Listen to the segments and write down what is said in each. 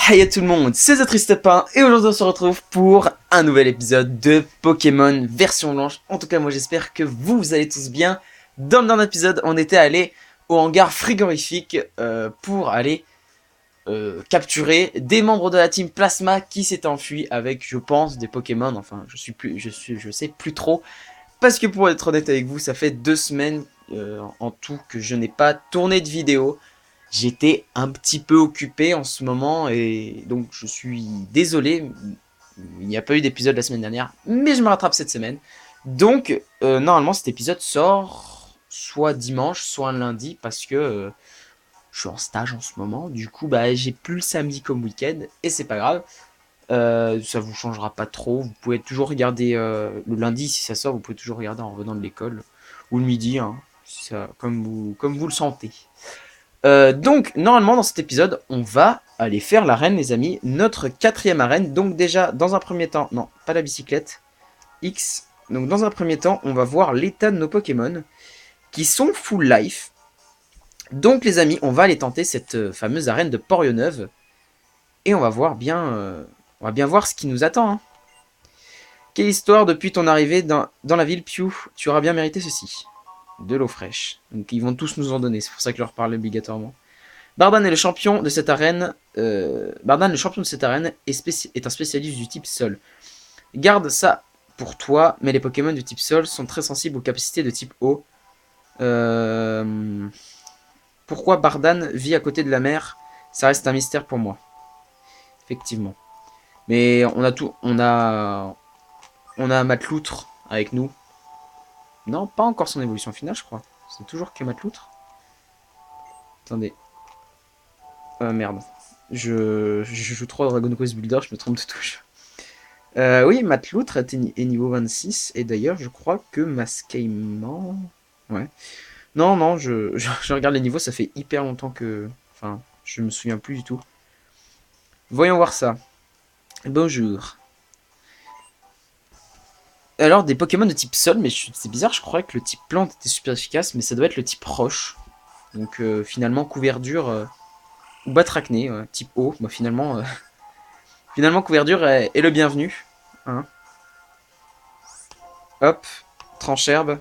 Hey à tout le monde, c'est TheTristepin et aujourd'hui on se retrouve pour un nouvel épisode de Pokémon version blanche. En tout cas moi j'espère que vous allez tous bien. Dans le dernier épisode on était allé au hangar frigorifique pour aller capturer des membres de la team Plasma qui s'étaient enfuis avec je pense des Pokémon. Enfin je sais plus trop parce que pour être honnête avec vous ça fait 2 semaines en tout que je n'ai pas tourné de vidéo. J'étais un petit peu occupé en ce moment et donc je suis désolé, il n'y a pas eu d'épisode la semaine dernière, mais je me rattrape cette semaine. Donc normalement cet épisode sort soit dimanche, soit un lundi parce que je suis en stage en ce moment. Du coup bah j'ai plus le samedi comme week-end et c'est pas grave. Ça vous changera pas trop. Vous pouvez toujours regarder le lundi si ça sort, vous pouvez toujours regarder en revenant de l'école ou le midi, hein, si ça, comme vous le sentez. Donc, normalement, dans cet épisode, on va aller faire l'arène, les amis. Notre 4ème arène. Donc, déjà, dans un premier temps... Non, pas la bicyclette. X. Donc, dans un premier temps, on va voir l'état de nos Pokémon qui sont full life. Donc, les amis, on va aller tenter cette fameuse arène de Porionneuve. Et on va bien voir ce qui nous attend. Hein. Quelle histoire depuis ton arrivée dans la ville, Pew. Tu auras bien mérité ceci. De l'eau fraîche. Donc, ils vont tous nous en donner. C'est pour ça que je leur parle obligatoirement. Bardan est le champion de cette arène. Bardan, le champion de cette arène, est un spécialiste du type sol. Garde ça pour toi, mais les Pokémon du type sol sont très sensibles aux capacités de type eau. Pourquoi Bardan vit à côté de la mer? Ça reste un mystère pour moi. Effectivement. Mais on a tout. On a Matloutre avec nous. Non, pas encore son évolution finale, je crois. C'est toujours que Matloutre. Attendez. Merde. Je joue trop à Dragon Quest Builder, je me trompe de touche. Oui, Matloutre est niveau 26. Et d'ailleurs, je crois que Masquement... Ouais. Non, non, je regarde les niveaux, ça fait hyper longtemps que... Enfin, je me souviens plus du tout. Voyons voir ça. Bonjour. Alors, des Pokémon de type Sol, mais c'est bizarre, je croyais que le type Plante était super efficace, mais ça doit être le type Roche. Donc, finalement, Couverture... ou Batracné, type eau. Bah, finalement, finalement, Couverture est le bienvenu. Hein. Hop, Trancherbe.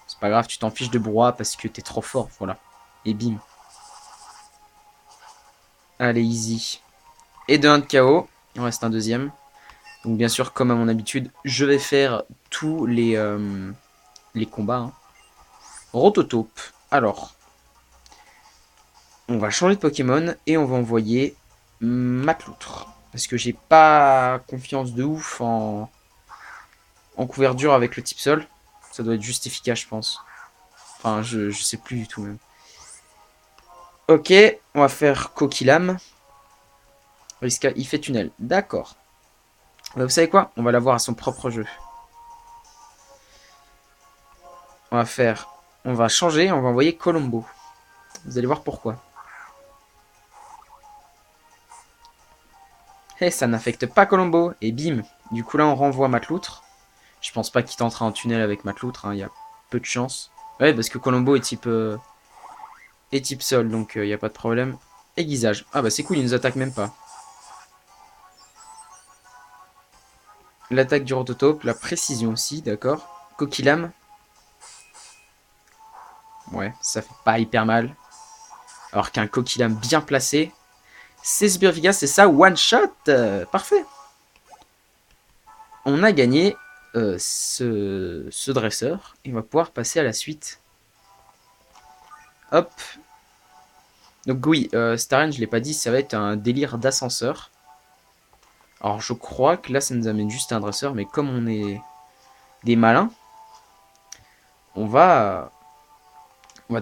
C'est pas grave, tu t'en fiches de brouhaha parce que t'es trop fort, voilà. Et bim. Allez, easy. Et de 1 de KO. Il en reste un deuxième. Donc bien sûr, comme à mon habitude, je vais faire tous les combats. Hein. Rototope. Alors, on va changer de Pokémon et on va envoyer Matloutre. Parce que j'ai pas confiance de ouf en couverture avec le type sol. Ça doit être juste efficace, je pense. Enfin, je sais plus du tout même. Ok, on va faire Coquillam. Risca, il fait tunnel. D'accord. Vous savez quoi? On va l'avoir à son propre jeu. On va changer, on va envoyer Colombo. Vous allez voir pourquoi. Eh, ça n'affecte pas Colombo. Et bim. Du coup là on renvoie Matloutre. Je pense pas qu'il tentera un tunnel avec Matloutre. Il y a peu de chance. Ouais, parce que Colombo est type sol, donc il n'y a pas de problème. Aiguisage. Ah bah c'est cool, il nous attaque même pas. L'attaque du Rototope, la précision aussi, d'accord. Coquillam. Ouais, ça fait pas hyper mal. Alors qu'un Coquillam bien placé, c'est super efficace, c'est ça, one shot. Parfait. On a gagné ce dresseur. Et on va pouvoir passer à la suite. Hop. Donc oui, Starren, je l'ai pas dit, ça va être un délire d'ascenseur. Alors je crois que là, ça nous amène juste un dresseur, mais comme on est des malins, on va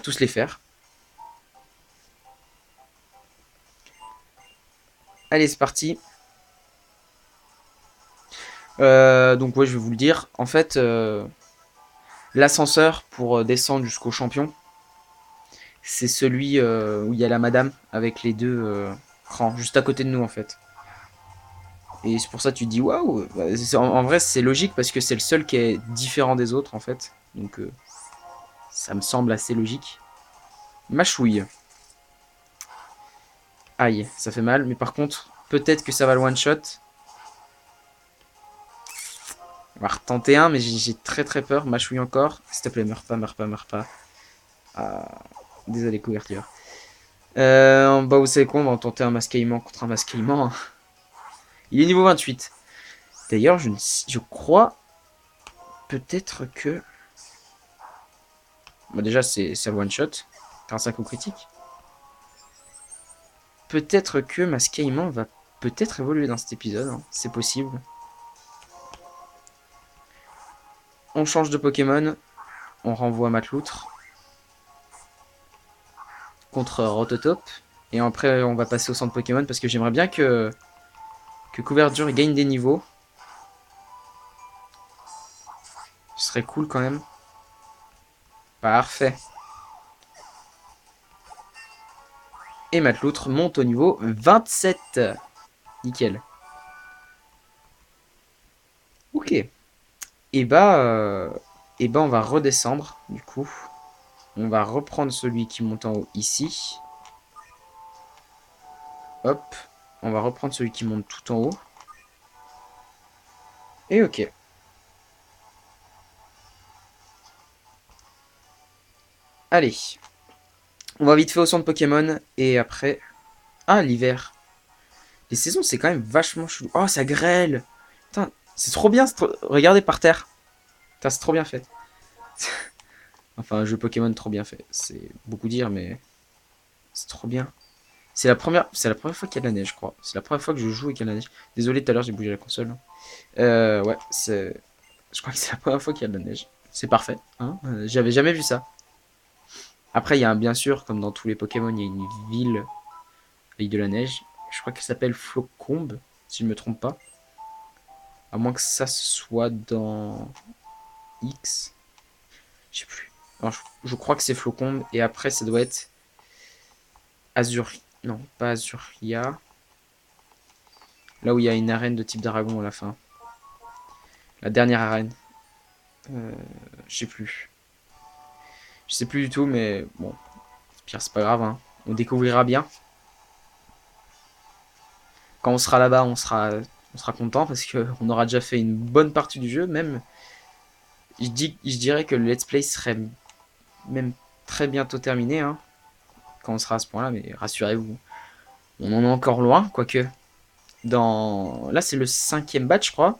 tous les faire. Allez, c'est parti. Donc ouais, je vais vous le dire. En fait, l'ascenseur pour descendre jusqu'au champion, c'est celui où il y a la madame avec les deux crans, juste à côté de nous en fait. Et c'est pour ça que tu te dis waouh. En vrai, c'est logique parce que c'est le seul qui est différent des autres en fait. Donc ça me semble assez logique. Mâchouille. Aïe, ça fait mal. Mais par contre, peut-être que ça va le one-shot. On va retenter un, mais j'ai très très peur. Mâchouille encore. S'il te plaît, meurs pas, meurs pas, meurs pas. Ah, désolé, couverture. Bah, vous savez quoi, on va tenter un mascaillement contre un mascaillement. Il est niveau 28. D'ailleurs, je crois peut-être que... Bah déjà, c'est le one-shot. Grâce à un coup critique. Peut-être que mascaillement va peut-être évoluer dans cet épisode. Hein. C'est possible. On change de Pokémon. On renvoie Matloutre. Contre Rototop. Et après, on va passer au centre Pokémon parce que j'aimerais bien que Couverture gagne des niveaux. Ce serait cool quand même. Parfait. Et Matloutre monte au niveau 27. Nickel. Ok. Et bah, on va redescendre du coup. On va reprendre celui qui monte en haut ici. Hop. On va reprendre celui qui monte tout en haut. Et ok. Allez. On va vite fait au centre Pokémon. Et après... Ah, l'hiver. Les saisons, c'est quand même vachement chelou. Oh, ça grêle. Putain, c'est trop bien. Regardez par terre. Putain, c'est trop bien fait. Enfin, un jeu Pokémon trop bien fait. C'est beaucoup dire, mais... C'est trop bien. C'est la première fois qu'il y a de la neige, je crois. C'est la première fois que je joue et qu'il y a de la neige. Désolé, tout à l'heure, j'ai bougé la console. Ouais, c'est... Je crois que c'est la première fois qu'il y a de la neige. C'est parfait. Hein, j'avais jamais vu ça. Après, il y a bien sûr, comme dans tous les Pokémon, il y a une ville avec de la neige. Je crois qu'elle s'appelle Flocombe, si je ne me trompe pas. À moins que ça soit dans X. Je sais plus. Alors, je crois que c'est Flocombe. Et après, ça doit être Azur... Non, pas Azuria. Là où il y a une arène de type dragon à la fin. La dernière arène. Je sais plus. Je sais plus du tout, mais bon. Pire, c'est pas grave. Hein. On découvrira bien. Quand on sera là-bas, on sera content parce qu'on aura déjà fait une bonne partie du jeu. Même, je dirais que le let's play serait même très bientôt terminé. Hein, quand on sera à ce point-là, mais rassurez-vous. On en est encore loin, quoique. Là, c'est le 5e batch, je crois.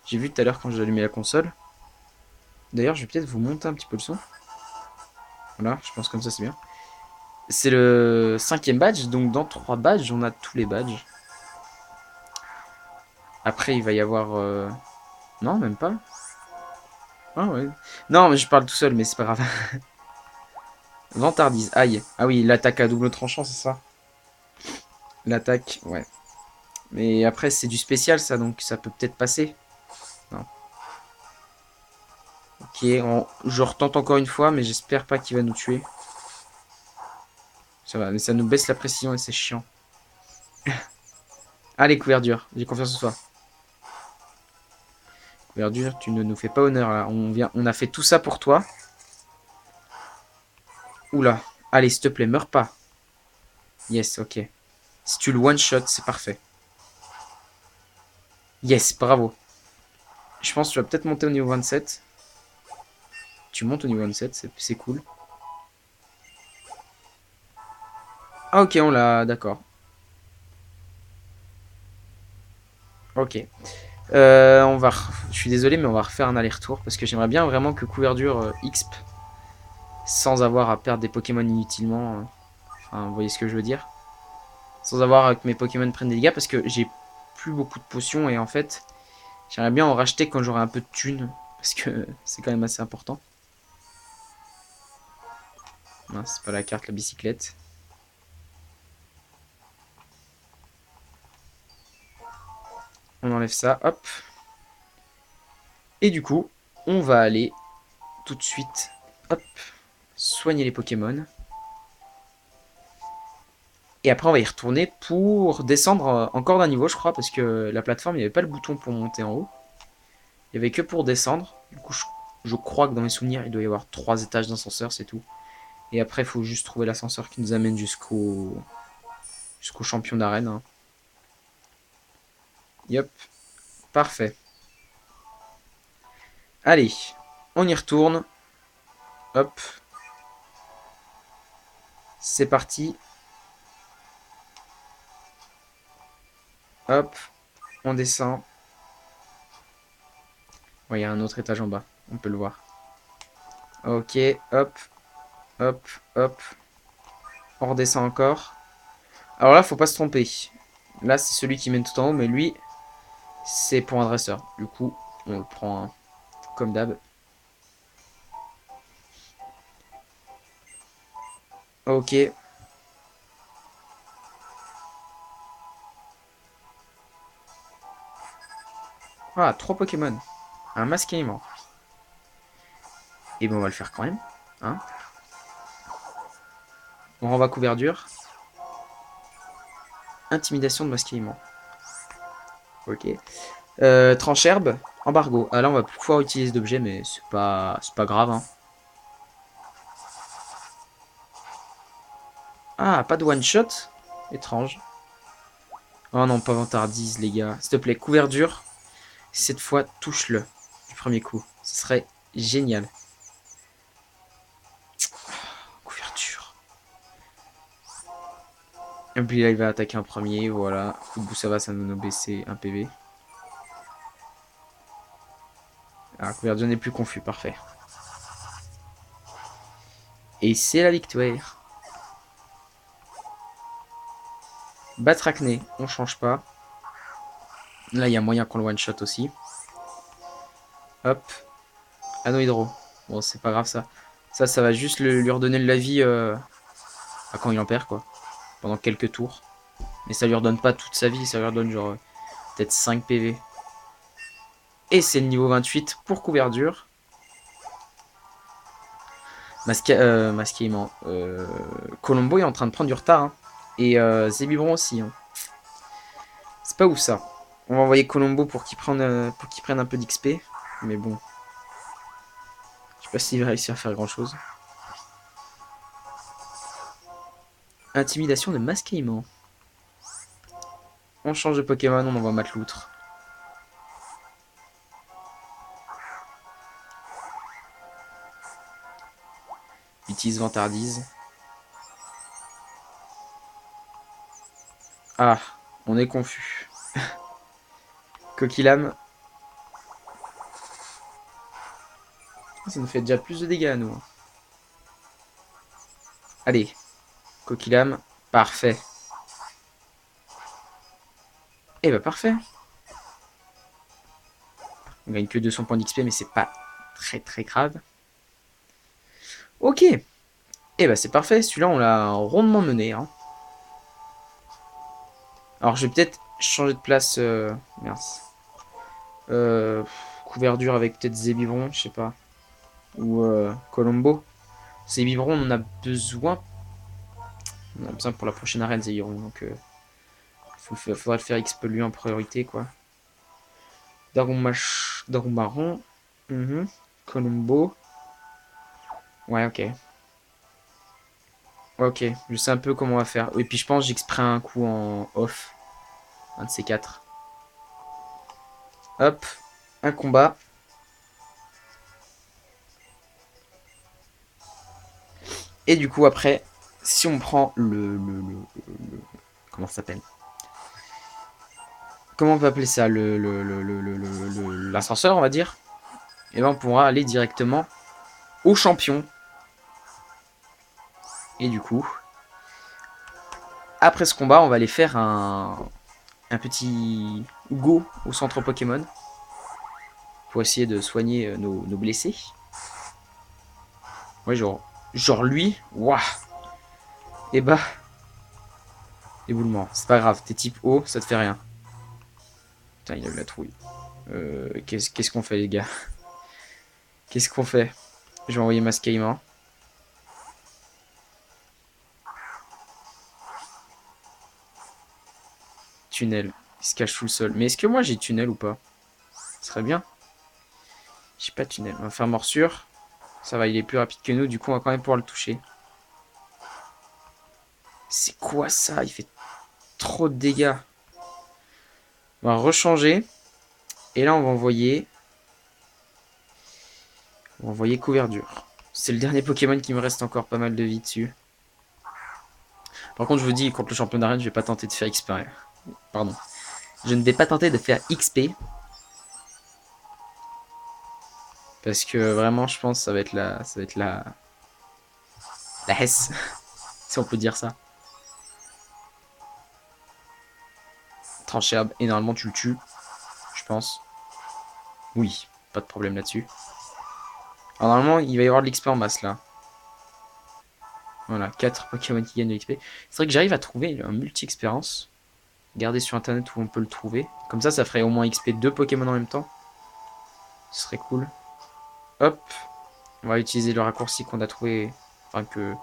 J'ai vu tout à l'heure quand j'ai allumé la console. D'ailleurs, je vais peut-être vous monter un petit peu le son. Voilà, je pense comme ça c'est bien. C'est le 5e badge, donc dans 3 badges, on a tous les badges. Après, il va y avoir... Non, même pas. Ah ouais. Non, mais je parle tout seul, mais c'est pas grave. Vantardise, aïe. Ah oui, l'attaque à double tranchant, c'est ça. L'attaque, ouais. Mais après, c'est du spécial, ça, donc ça peut peut-être passer. Non. Ok, je retente encore une fois, mais j'espère pas qu'il va nous tuer. Ça va, mais ça nous baisse la précision et c'est chiant. Allez, couverture, j'ai confiance en toi. Couverture, tu ne nous fais pas honneur là. On a fait tout ça pour toi. Oula. Allez, s'il te plaît, meurs pas. Yes, ok. Si tu le one-shot, c'est parfait. Yes, bravo. Je pense que tu vas peut-être monter au niveau 27. Tu montes au niveau 27, c'est cool. Ah ok, on l'a, d'accord. Ok. Je suis désolé, mais on va refaire un aller-retour. Parce que j'aimerais bien vraiment que couverture XP. Sans avoir à perdre des Pokémon inutilement. Enfin, vous voyez ce que je veux dire. Sans avoir que mes Pokémon prennent des dégâts. Parce que j'ai plus beaucoup de potions. Et en fait, j'aimerais bien en racheter quand j'aurai un peu de thunes. Parce que c'est quand même assez important. Non, c'est pas la carte, la bicyclette. On enlève ça, hop. Et du coup, on va aller tout de suite, hop, soigner les Pokémon. Et après, on va y retourner pour descendre encore d'un niveau, je crois, parce que la plateforme, il n'y avait pas le bouton pour monter en haut. Il n'y avait que pour descendre. Du coup, je crois que dans mes souvenirs, il doit y avoir 3 étages d'ascenseur, c'est tout. Et après, il faut juste trouver l'ascenseur qui nous amène jusqu'au Jusqu'au champion d'arène. Hein. Yep. Parfait. Allez. On y retourne. Hop. C'est parti. Hop. On descend. Ouais, il y a un autre étage en bas. On peut le voir. Ok. Hop. Hop. Hop. On redescend encore. Alors là, faut pas se tromper. Là, c'est celui qui mène tout en haut, mais lui, c'est pour un dresseur. Du coup, on le prend hein, comme d'hab. Ok. Ah, 3 Pokémon. Un masque aimant. Et bon, on va le faire quand même. Hein, on renvoie couverture. Intimidation de masque aimant. Ok. Tranche-herbe. Embargo. Ah là, on va plus pouvoir utiliser d'objets, mais c'est pas grave. Hein. Ah, pas de one-shot. Étrange. Oh non, pas vantardise, les gars. S'il te plaît, couverture. Cette fois, touche-le. Du premier coup. Ce serait génial. Couverture. Et puis là, il va attaquer un premier. Voilà. Coup de bout, ça va, ça nous baisser un PV. Ah, couverture n'est plus confus. Parfait. Et c'est la victoire. Batracné, on change pas. Là, il y a moyen qu'on le one-shot aussi. Hop. Anneau hydro. Bon, c'est pas grave ça. Ça va juste lui redonner de la vie quand il en perd, quoi. Pendant quelques tours. Mais ça lui redonne pas toute sa vie, ça lui redonne genre peut-être 5 PV. Et c'est le niveau 28 pour couverture. Masquément. Colombo est en train de prendre du retard. Hein. Et Zébibron aussi. Hein. C'est pas ouf ça. On va envoyer Colombo pour qu'il prenne un peu d'XP. Mais bon. Je sais pas s'il va réussir à faire grand chose. Intimidation de masquement. On change de Pokémon, on envoie Matloutre. Utilise Vantardise. Ah, on est confus. Coquillam. Ça nous fait déjà plus de dégâts à nous. Allez, Coquillam. Parfait. Eh bah parfait. On gagne que 200 points d'XP, mais c'est pas très grave. Ok. Eh bah c'est parfait. Celui-là, on l'a rondement mené. Hein. Alors je vais peut-être changer de place. Merci. Couverture avec peut-être Zébivron, je sais pas. Ou Colombo. Zébivron, on en a besoin. On a besoin pour la prochaine arène, Zébivron. Donc faudra le faire XP lui en priorité, quoi. Darumaron. Colombo. Ouais, ok. Ok, je sais un peu comment on va faire. Et puis je pense que j'exprès un coup en off. Un de ces quatre. Hop, un combat. Et du coup après, si on prend comment ça s'appelle? Comment on peut appeler ça? L'ascenseur, on va dire. Et ben on pourra aller directement au champion. Et du coup, après ce combat, on va aller faire un petit go au centre Pokémon. Pour essayer de soigner nos blessés. Ouais, genre lui, waouh. Et bah, éboulement. C'est pas grave, t'es type O, ça te fait rien. Putain, il a eu la trouille. Qu'est-ce qu'on fait, les gars? Qu'est-ce qu'on fait? Je vais envoyer Masquement. Tunnel. Il se cache sous le sol. Mais est-ce que moi j'ai tunnel ou pas? Ce serait bien. J'ai pas de tunnel. On va faire morsure. Ça va, il est plus rapide que nous. Du coup, on va quand même pouvoir le toucher. C'est quoi ça? Il fait trop de dégâts. On va rechanger. Et là, on va envoyer... couvert dur. C'est le dernier Pokémon qui me reste encore pas mal de vie dessus. Par contre, je vous dis, contre le champion d'arène, je vais pas tenter de faire XP. Pardon. Je ne vais pas tenter de faire XP. Parce que vraiment, je pense que ça va être la... la hesse. Si on peut dire ça. Tranché herbe. Et normalement, tu le tues. Je pense. Oui. Pas de problème là-dessus. Alors normalement, il va y avoir de l'XP en masse là. Voilà, 4 Pokémon qui gagnent de l'XP. C'est vrai que j'arrive à trouver un multi-expérience. Regardez sur internet où on peut le trouver. Comme ça ferait au moins XP 2 Pokémon en même temps. Ce serait cool. Hop. On va utiliser le raccourci qu'on a trouvé. Enfin, que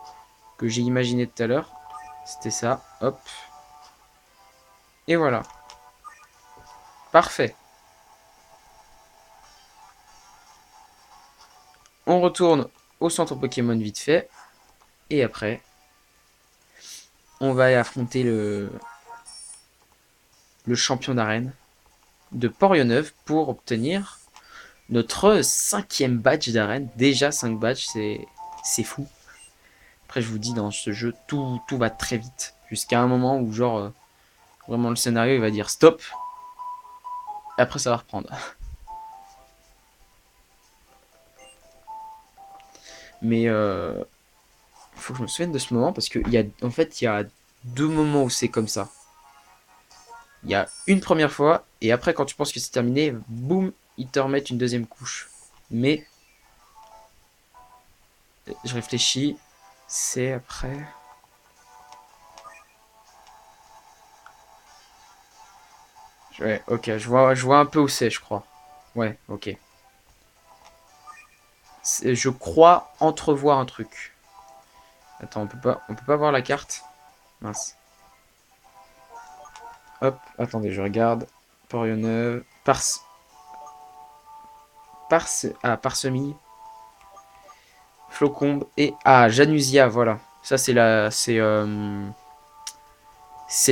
j'ai imaginé tout à l'heure. C'était ça. Hop. Et voilà. Parfait. On retourne au centre Pokémon vite fait. Et après, on va affronter le champion d'arène de Porionneuve pour obtenir notre 5e badge d'arène. Déjà 5 badges, c'est fou. Après, je vous dis, dans ce jeu, tout va très vite. Jusqu'à un moment où, genre, vraiment le scénario, il va dire stop. Et après, ça va reprendre. Mais il faut que je me souvienne de ce moment parce que en fait, il y a 2 moments où c'est comme ça. Il y a une première fois et après, quand tu penses que c'est terminé, boum, ils te remettent une deuxième couche. Mais je réfléchis, c'est après. Ouais, ok, je vois un peu où c'est, je crois. Ouais, ok. Je crois entrevoir un truc. Attends, on peut pas voir la carte. Mince. Hop, attendez, je regarde. Porionneuve. Parsemille. Flocombe et... Ah, Janusia, voilà. Ça, c'est la... C'est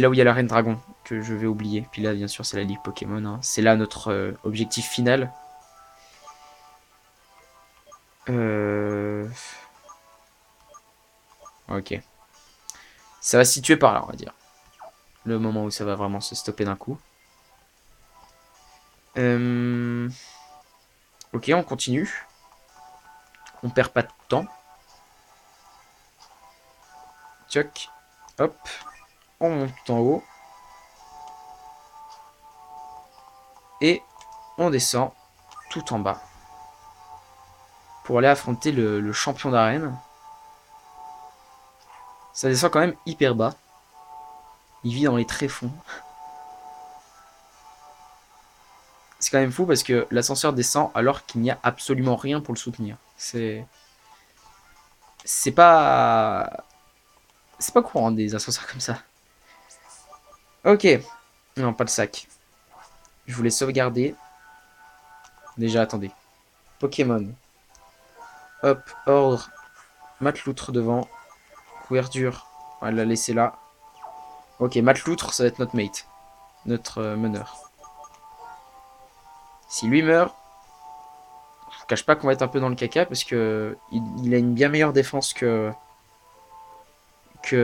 là où il y a la Reine Dragon, que je vais oublier. Puis là, bien sûr, c'est la Ligue Pokémon. Hein. C'est là notre objectif final. Ok. Ça va se situer par là, on va dire. Le moment où ça va vraiment se stopper d'un coup. Ok, on continue. On perd pas de temps. Tchoc. Hop. On monte tout en haut. Et on descend tout en bas. Pour aller affronter le champion d'arène. Ça descend quand même hyper bas. Il vit dans les tréfonds. C'est quand même fou parce que l'ascenseur descend alors qu'il n'y a absolument rien pour le soutenir. C'est pas... C'est pas courant des ascenseurs comme ça. Ok. Non, pas le sac. Je voulais sauvegarder. Déjà, attendez. Pokémon. Hop, ordre. Matloutre devant. Couverture. On va la laisser là. Ok, Matloutre, ça va être notre mate. Notre meneur. Si lui meurt, je vous cache pas qu'on va être un peu dans le caca parce que il a une bien meilleure défense que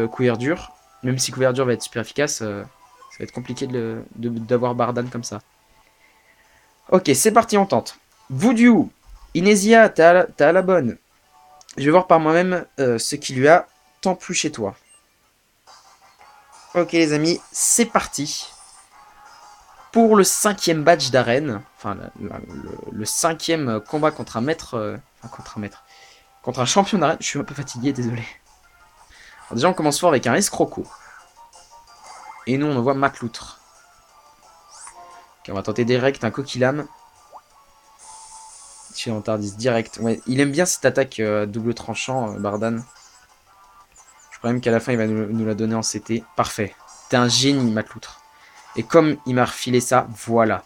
Couverture. Même si Couverture va être super efficace, ça va être compliqué d'avoir Bardan comme ça. Ok, c'est parti, on tente. Voodoo, Inésia, t'as à la bonne. Je vais voir par moi-même ce qui lui a tant plu chez toi. Ok les amis, c'est parti. Pour le 5e badge d'arène, enfin le 5e combat contre un maître... contre un champion d'arène. Je suis un peu fatigué, désolé. Alors déjà on commence fort avec un escroco. Et nous on envoie Matloutre. Ok, on va tenter direct un Coquillam. Chez Antardis direct. Ouais, il aime bien cette attaque double tranchant, Bardan. Je crois même qu'à la fin il va nous la donner en CT. Parfait. T'es un génie, Matloutre. Et comme il m'a refilé ça, voilà.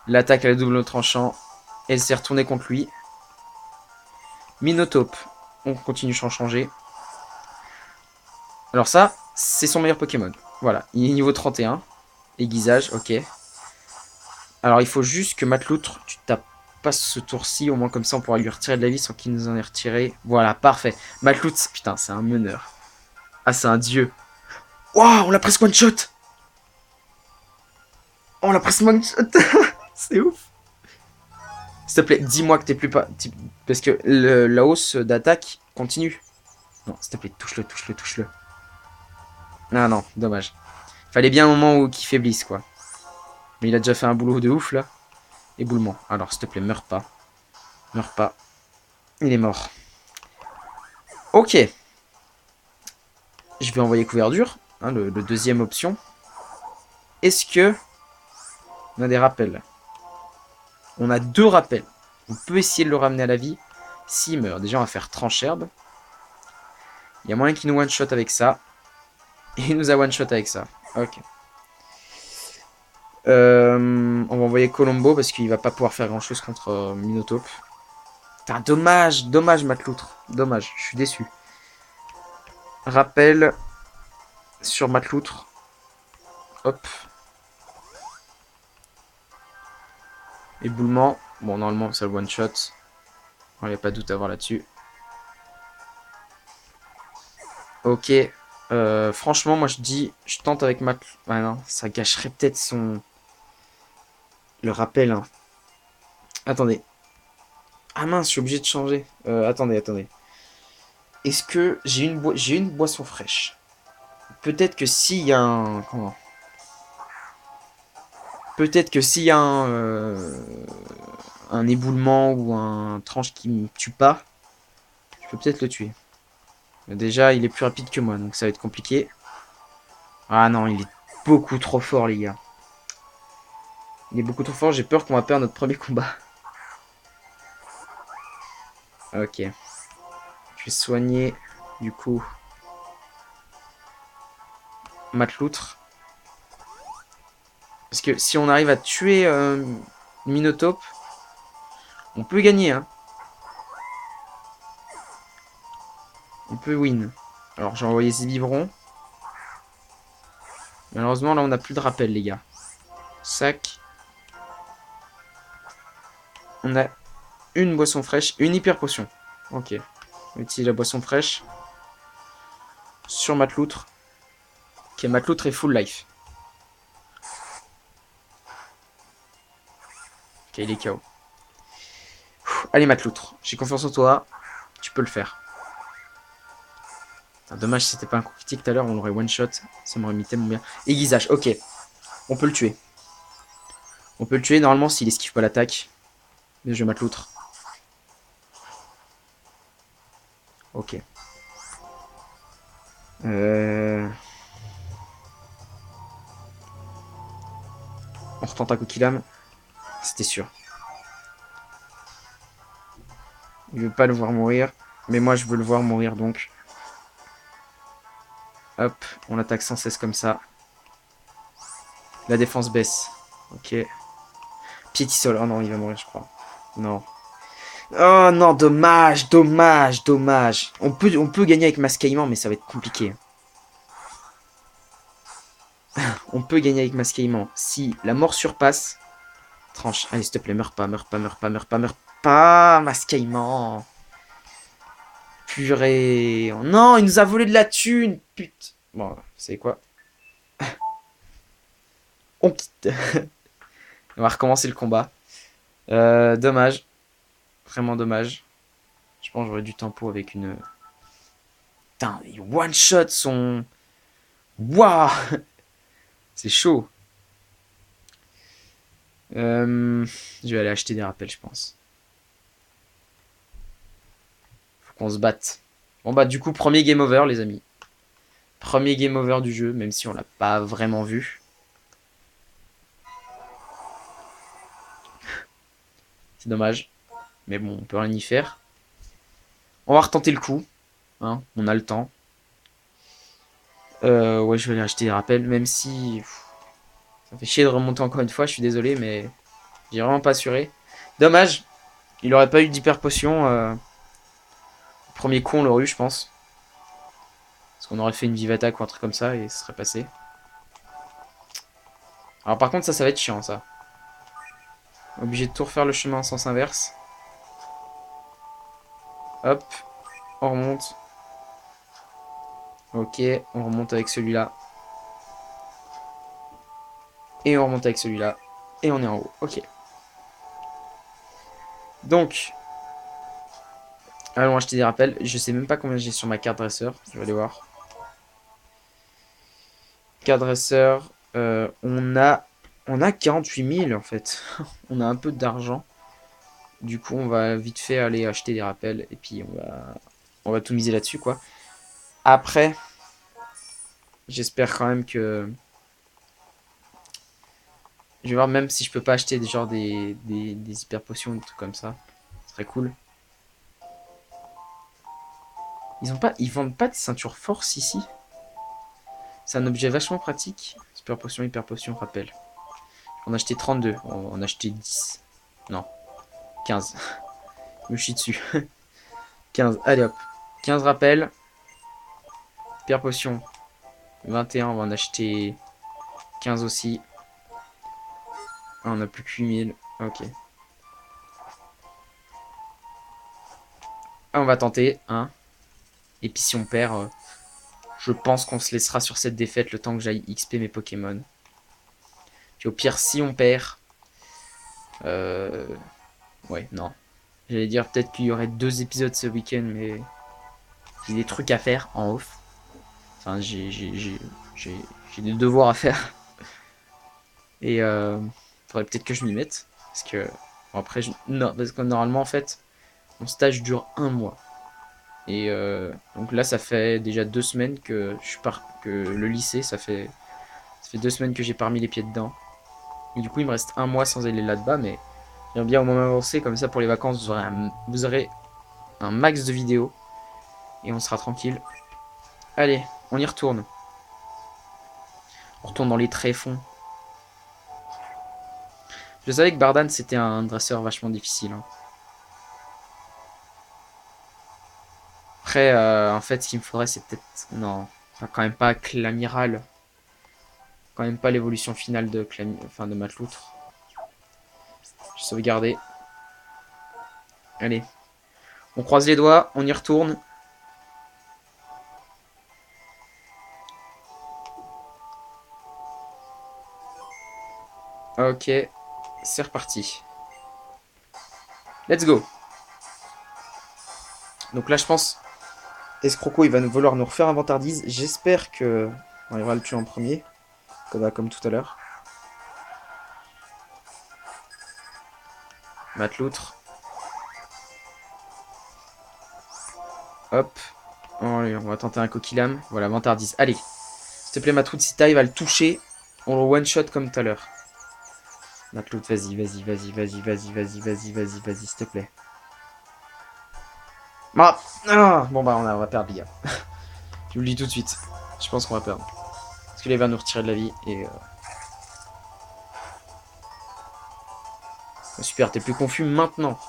L'attaque à la double tranchant, elle s'est retournée contre lui. Minotape, on continue sans changer. Alors ça, c'est son meilleur Pokémon. Voilà, il est niveau 31. Aiguisage, ok. Alors il faut juste que Matloutre, tu tapes pas ce tour-ci, au moins comme ça on pourra lui retirer de la vie sans qu'il nous en ait retiré. Voilà, parfait. Matloutre, putain, c'est un meneur. Ah, c'est un dieu. Waouh, on l'a presque one-shot. Oh, on l'a presque one-shot. C'est ouf. S'il te plaît, dis-moi que t'es plus pas... Parce que la hausse d'attaque continue. Non, s'il te plaît, touche-le, touche-le, touche-le. Ah non, dommage. Fallait bien un moment où qu'il faiblisse, quoi. Mais il a déjà fait un boulot de ouf, là. Éboulement. Alors, s'il te plaît, meurs pas. Meurs pas. Il est mort. Ok. Je vais envoyer couverture. Hein, le deuxième option. Est-ce que... On a des rappels. On a 2 rappels. On peut essayer de le ramener à la vie. S'il meurt, déjà on va faire tranche-herbe. Il y a moyen qu'il nous one-shot avec ça. Et il nous a one-shot avec ça. Ok. On va envoyer Colombo parce qu'il va pas pouvoir faire grand-chose contre Minotaur. Putain, dommage, dommage Matloutre. Dommage, je suis déçu. Rappel sur Matloutre. Hop. Éboulement. Bon, normalement, ça le one-shot. Il n'y a pas de doute à avoir là-dessus. Ok. Franchement, moi je dis, je tente avec Matloutre. Ah non, ça gâcherait peut-être son... Le rappel, hein. Attendez. Ah mince, je suis obligé de changer. Attendez, attendez. Est-ce que j'ai une boisson fraîche? Peut-être que s'il y a un... Comment? Peut-être que s'il y a un éboulement ou un tranche qui me tue pas, je peux peut-être le tuer. Mais déjà, il est plus rapide que moi, donc ça va être compliqué. Ah non, il est beaucoup trop fort, les gars. Il est beaucoup trop fort, j'ai peur qu'on va perdre notre premier combat. Ok. Je vais soigner, du coup, Matloutre. Parce que si on arrive à tuer Minotaur, on peut gagner, hein. On peut win. Alors, j'ai envoyé ces biberons. Malheureusement, là, on n'a plus de rappel, les gars. Sac. On a une boisson fraîche, une hyper potion. Ok. On va utiliser la boisson fraîche. Sur Matloutre. Ok, Matloutre est full life. Ok, il est KO. Allez, Matloutre. J'ai confiance en toi. Tu peux le faire. Putain, dommage si c'était pas un coup critique tout à l'heure, on l'aurait one shot. Ça m'aurait mis tellement bien. Aiguisage, ok. On peut le tuer. On peut le tuer normalement s'il esquive pas l'attaque. Mais je vais Matloutre. Ok. On retente un Kokilame. C'était sûr. Il veut pas le voir mourir. Mais moi, je veux le voir mourir, donc. Hop, on attaque sans cesse comme ça. La défense baisse. Ok. Piétisol. Oh non, il va mourir, je crois. Non. Oh non, dommage, dommage, dommage. On peut gagner avec Mascaillement, mais ça va être compliqué. On peut gagner avec Mascaillement. Si la mort surpasse... Tranche. Allez, s'il te plaît, meurs pas, meurs pas, meurs pas, meurs pas, meurs pas. Mascaillement. Purée. Oh non, il nous a volé de la thune. Putain. Bon, vous savez quoi? On quitte. On va recommencer le combat. Dommage. Vraiment dommage. Je pense que j'aurais du tempo avec une... Putain, il one-shot son... Waouh. C'est chaud. Je vais aller acheter des rappels, je pense. Faut qu'on se batte. Bon bah du coup, premier game over, les amis. Premier game over du jeu, même si on l'a pas vraiment vu. C'est dommage. Mais bon, on peut rien y faire. On va retenter le coup. Hein, on a le temps. Ouais, je vais aller acheter des rappels, même si... Ça fait chier de remonter encore une fois, je suis désolé, mais... J'ai vraiment pas assuré. Dommage. Il aurait pas eu d'hyper potion. Premier coup, on l'aurait eu, je pense. Parce qu'on aurait fait une vive attaque ou un truc comme ça et ça serait passé. Alors par contre, ça va être chiant, ça. Obligé de tout refaire le chemin en sens inverse. Hop, on remonte. Ok, on remonte avec celui-là. Et on remonte avec celui-là. Et on est en haut. Ok. Donc, allons acheter des rappels. Je sais même pas combien j'ai sur ma carte dresseur. Je vais aller voir. Carte dresseur. On a 48 000 en fait. On a un peu d'argent. Du coup, on va vite fait aller acheter des rappels. Et puis, on va tout miser là-dessus, quoi. Après, j'espère quand même que... Je vais voir même si je peux pas acheter des hyper potions, des trucs comme ça. Ce serait cool. Ils vendent pas de ceinture force ici. C'est un objet vachement pratique. Hyper potion, rappel. On a acheté 32. On a acheté 10. Non, 15. Je me chie dessus. 15. Allez hop. 15 rappels. Hyper potion. 21. On va en acheter 15 aussi. Ah, on a plus que 8000. Ok. Ah, on va tenter. Hein. Et puis si on perd, je pense qu'on se laissera sur cette défaite le temps que j'aille XP mes Pokémon. Puis au pire, si on perd... Ouais, non. J'allais dire peut-être qu'il y aurait 2 épisodes ce week-end, mais j'ai des trucs à faire en off. Enfin, j'ai des devoirs à faire. Et faudrait peut-être que je m'y mette. Parce que, bon, après, non, parce que normalement, en fait, mon stage dure 1 mois. Et donc là, ça fait déjà 2 semaines que que le lycée, ça fait 2 semaines que j'ai pas remis les pieds dedans. Et du coup, il me reste 1 mois sans aller là-bas, mais j'aime bien au moment avancé, comme ça pour les vacances, vous aurez un max de vidéos. Et on sera tranquille. Allez, on y retourne. On retourne dans les tréfonds. Je savais que Bardan c'était un dresseur vachement difficile. Hein. Après, en fait, ce qu'il me faudrait, c'est peut-être... Non, enfin, quand même pas Clamiral. Quand même pas l'évolution finale de enfin, de Matloutre. Je vais sauvegarder. Allez. On croise les doigts, on y retourne. Ok, c'est reparti. Let's go. Donc là, je pense... Escroco, il va nous vouloir nous refaire un vantardise. J'espère que... On va le tuer en premier. Comme tout à l'heure. Matloutre. Hop. Allez, on va tenter un coquillam. Voilà, vantardise. Allez. S'il te plaît, Matloutre, si t'arrives à le toucher, on le one-shot comme tout à l'heure. Matloutre, vas-y, vas-y, vas-y, vas-y, vas-y, vas-y, vas-y, vas-y, vas-y, s'il te plaît. Bon bah, on va perdre, Bia. Je vous le dis tout de suite. Je pense qu'on va perdre. Parce que là, il va nous retirer de la vie et... Super, t'es plus confus maintenant.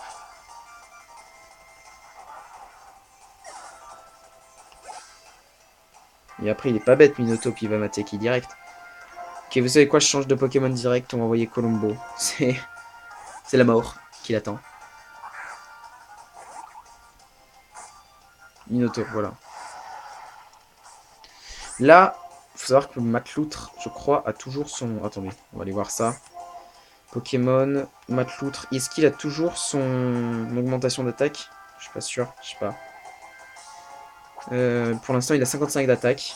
Et après, il est pas bête, Minotaur, puis il va m'attaquer direct. Ok, vous savez quoi, je change de Pokémon direct, on va envoyer Colombo. C'est la mort qui l'attend. Minotaur, voilà. Là, faut savoir que Matloutre, je crois, a toujours son... Attendez, on va aller voir ça. Pokémon, Matloutre, est-ce qu'il a toujours son augmentation d'attaque? Je suis pas sûr, je sais pas. Pour l'instant, il a 55 d'attaque.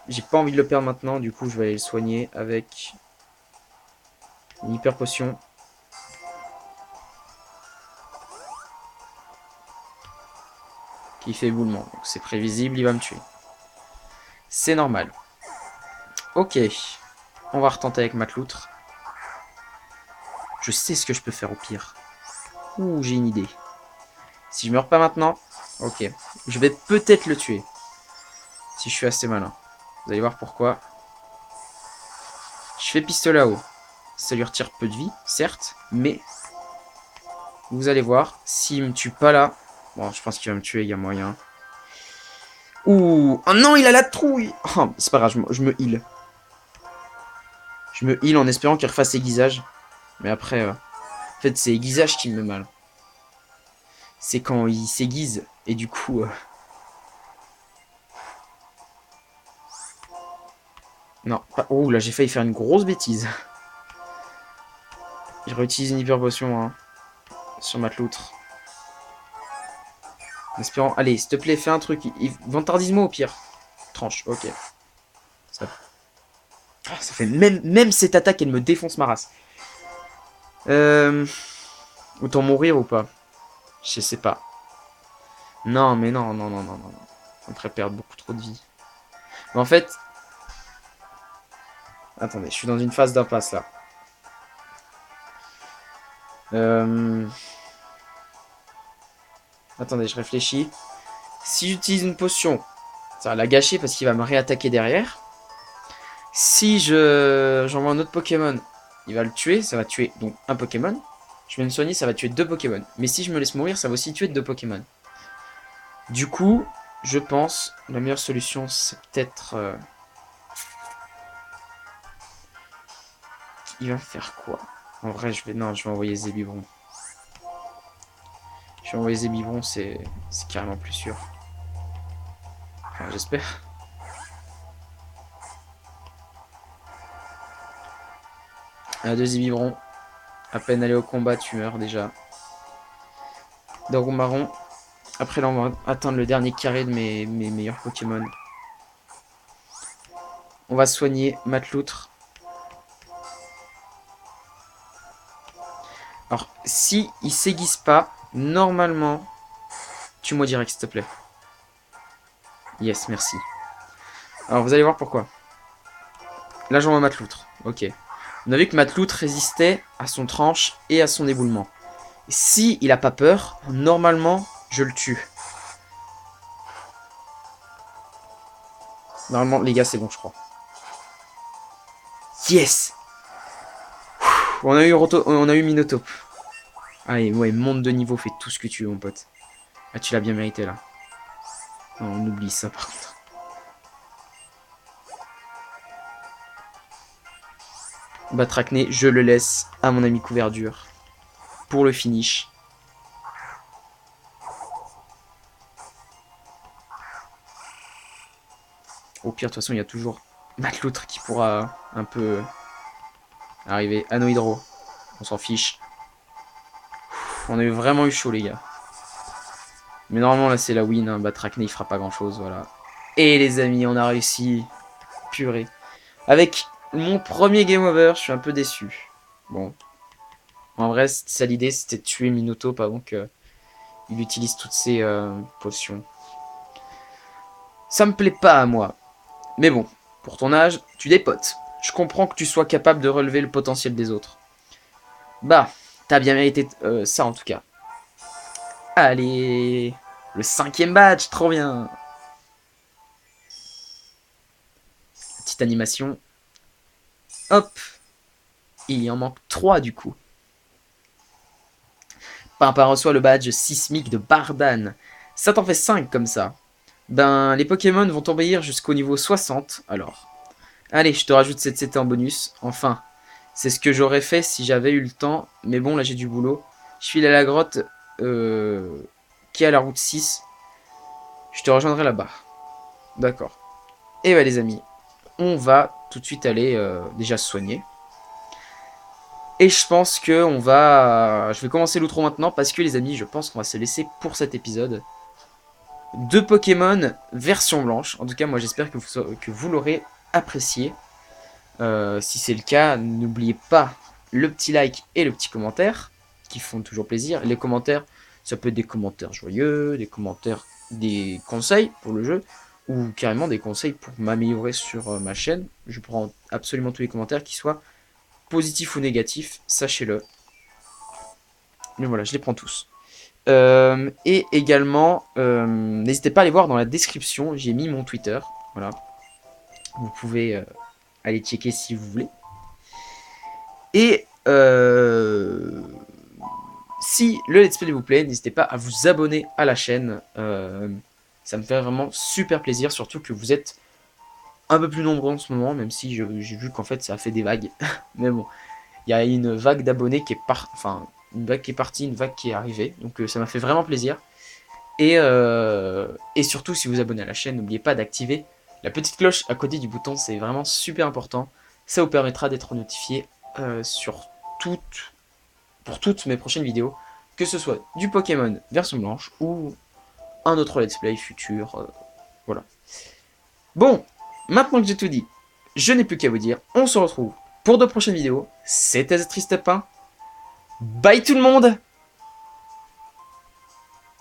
J'ai pas envie de le perdre maintenant, du coup, je vais aller le soigner avec une hyper potion. Qui fait éboulement, donc c'est prévisible, il va me tuer. C'est normal. Ok, on va retenter avec Matloutre. Je sais ce que je peux faire au pire. Ouh, j'ai une idée. Si je meurs pas maintenant, ok, je vais peut-être le tuer. Si je suis assez malin. Vous allez voir pourquoi. Je fais pistolet à eau. Ça lui retire peu de vie, certes, mais vous allez voir, s'il me tue pas là... Bon, je pense qu'il va me tuer, il y a moyen. Ouh, oh non, il a la trouille. Oh, c'est pas grave, je me heal. Je me heal en espérant qu'il refasse aiguisage. Mais après, en fait, c'est aiguisage qui me met mal. C'est quand il s'aiguise. Et du coup... Non. Oh, là, j'ai failli faire une grosse bêtise. Je réutilise une hyper potion hein, sur ma loutre. En espérant... Allez, s'il te plaît, fais un truc. Vantardise-moi au pire. Tranche, ok. Ça, ça fait... Même cette attaque, elle me défonce ma race. Autant mourir ou pas? Je sais pas. Non, mais non, non, non, non, non. Ça me ferait perdre beaucoup trop de vie. Mais en fait... Attendez, je suis dans une phase d'impasse, là. Attendez, je réfléchis. Si j'utilise une potion, ça va la gâcher parce qu'il va me réattaquer derrière. Si j'envoie un autre Pokémon, il va le tuer, ça va tuer donc un Pokémon. Je vais me soigner, ça va tuer 2 Pokémon. Mais si je me laisse mourir, ça va aussi tuer 2 Pokémon. Du coup, je pense, la meilleure solution, c'est peut-être... Il va faire quoi? En vrai, non, je vais envoyer Zébibron. Je vais envoyer Zébibron, c'est carrément plus sûr. Enfin, j'espère. Un deuxième biberon. À peine aller au combat, tu meurs déjà. Darumaron. Après là, on va atteindre le dernier carré de mes meilleurs Pokémon. On va soigner Matloutre. Alors, si il s'aiguise pas, normalement, tue-moi direct, s'il te plaît. Yes, merci. Alors, vous allez voir pourquoi. Là, j'envoie Matloutre. Ok. On a vu que Matloutre résistait à son tranche et à son éboulement. Si il a pas peur, normalement, je le tue. Normalement, les gars, c'est bon, je crois. Yes! On a eu Minotaur. Allez, ouais, monte de niveau, fais tout ce que tu veux, mon pote. Ah, tu l'as bien mérité, là. Non, on oublie ça, par contre. Batracné, je le laisse à mon ami Couverdure. Pour le finish. Au pire, de toute façon, il y a toujours Matloutre qui pourra un peu arriver. Anohydro, on s'en fiche. On a vraiment eu chaud, les gars. Mais normalement, là, c'est la win. Hein. Batracné, il fera pas grand-chose, voilà. Et les amis, on a réussi. Purée. Avec mon premier game over, je suis un peu déçu. Bon. En vrai, ça l'idée, c'était de tuer Minotaur avant qu'il utilise toutes ses potions. Ça me plaît pas à moi. Mais bon, pour ton âge, tu dépotes. Je comprends que tu sois capable de relever le potentiel des autres. Bah, t'as bien mérité ça en tout cas. Allez, le 5e badge, trop bien. Petite animation. Hop. Il y en manque 3 du coup. Papa reçoit le badge sismique de Bardan. Ça t'en fait 5 comme ça. Ben, les Pokémon vont t'obéir jusqu'au niveau 60, alors. Allez, je te rajoute cette CT en bonus. Enfin, c'est ce que j'aurais fait si j'avais eu le temps. Mais bon, là, j'ai du boulot. Je file à la grotte qui est à la route 6. Je te rejoindrai là-bas. D'accord. Et bah, les amis, on va tout de suite aller déjà se soigner. Et je pense que on va... Je vais commencer l'outro maintenant parce que, les amis, je pense qu'on va se laisser pour cet épisode. 2 Pokémon version blanche. En tout cas, moi, j'espère que vous l'aurez apprécié. Si c'est le cas, n'oubliez pas le petit like et le petit commentaire qui font toujours plaisir. Les commentaires, ça peut être des commentaires joyeux, des commentaires, des conseils pour le jeu ou carrément des conseils pour m'améliorer sur ma chaîne. Je prends absolument tous les commentaires, qui soient positifs ou négatifs, sachez-le. Mais voilà, je les prends tous. Et également, n'hésitez pas à aller voir dans la description, j'ai mis mon Twitter. Voilà, vous pouvez aller checker si vous voulez. Et si le let's play vous plaît, n'hésitez pas à vous abonner à la chaîne. Ça me fait vraiment super plaisir, surtout que vous êtes un peu plus nombreux en ce moment, même si j'ai vu qu'en fait ça a fait des vagues. Mais bon, il y a une vague d'abonnés qui est enfin une vague qui est partie, une vague qui est arrivée. Donc ça m'a fait vraiment plaisir. Et surtout, si vous abonnez à la chaîne, n'oubliez pas d'activer la petite cloche à côté du bouton, c'est vraiment super important. Ça vous permettra d'être notifié sur pour toutes mes prochaines vidéos, que ce soit du Pokémon version blanche ou un autre let's play futur. Voilà. Bon, maintenant que j'ai tout dit, je n'ai plus qu'à vous dire, on se retrouve pour de prochaines vidéos. C'était The Triste Pain. Bye tout le monde!